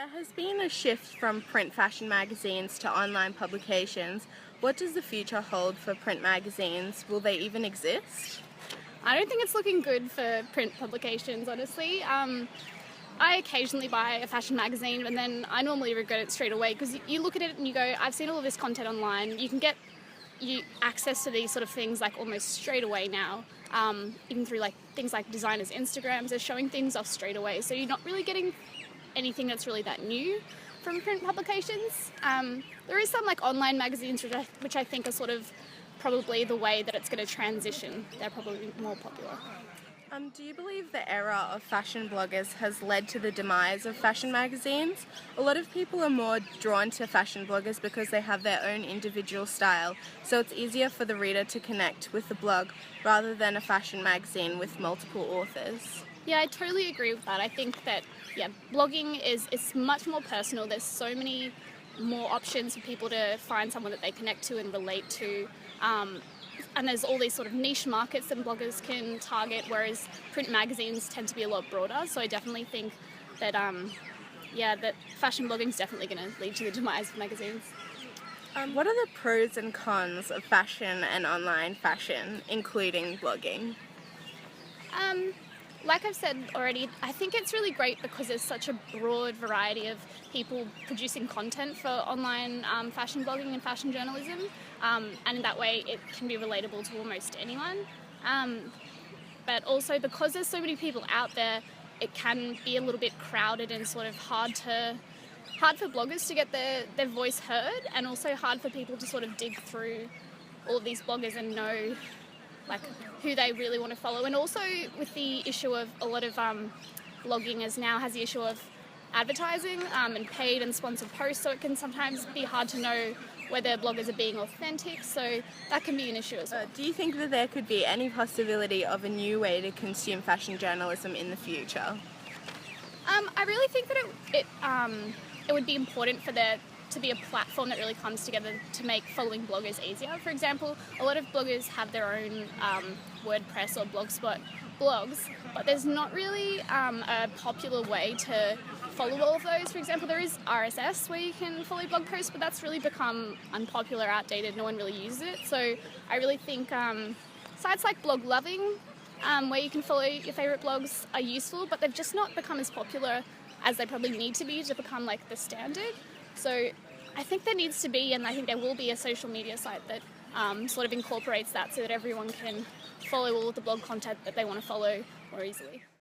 There has been a shift from print fashion magazines to online publications. What does the future hold for print magazines? Will they even exist? I don't think it's looking good for print publications, honestly. I occasionally buy a fashion magazine and then I normally regret it straight away because you look at it and you go, I've seen all of this content online. You can get access to these sort of things like almost straight away now, even through like things like designers' Instagrams. They're showing things off straight away, so you're not really getting anything that's really that new from print publications. There is some like online magazines which I think are sort of probably the way that it's going to transition. They're probably more popular. Do you believe the era of fashion bloggers has led to the demise of fashion magazines? A lot of people are more drawn to fashion bloggers because they have their own individual style, so it's easier for the reader to connect with the blog rather than a fashion magazine with multiple authors. Yeah, I totally agree with that. I think that, blogging is much more personal. There's so many more options for people to find someone that they connect to and relate to. And there's all these sort of niche markets that bloggers can target, whereas print magazines tend to be a lot broader. So I definitely think that, that fashion blogging is definitely going to lead to the demise of magazines. What are the pros and cons of fashion and online fashion, including blogging? Like I've said already, I think it's really great because there's such a broad variety of people producing content for online fashion blogging and fashion journalism, and in that way it can be relatable to almost anyone. But also because there's so many people out there, it can be a little bit crowded and sort of hard for bloggers to get their voice heard, and also hard for people to sort of dig through all of these bloggers and know like who they really want to follow. And also with the issue of a lot of blogging has the issue of advertising and paid and sponsored posts, so it can sometimes be hard to know whether bloggers are being authentic, so that can be an issue as well. Do you think that there could be any possibility of a new way to consume fashion journalism in the future? I really think that it would be important for there to be a platform that really comes together to make following bloggers easier. For example, a lot of bloggers have their own WordPress or Blogspot blogs, but there's not really a popular way to follow all of those. For example, there is RSS where you can follow blog posts, but that's really become unpopular, outdated, no one really uses it. So I really think sites like Blog Loving, where you can follow your favourite blogs, are useful, but they've just not become as popular as they probably need to be to become like the standard. So I think there needs to be, and I think there will be, a social media site that sort of incorporates that so that everyone can follow all of the blog content that they want to follow more easily.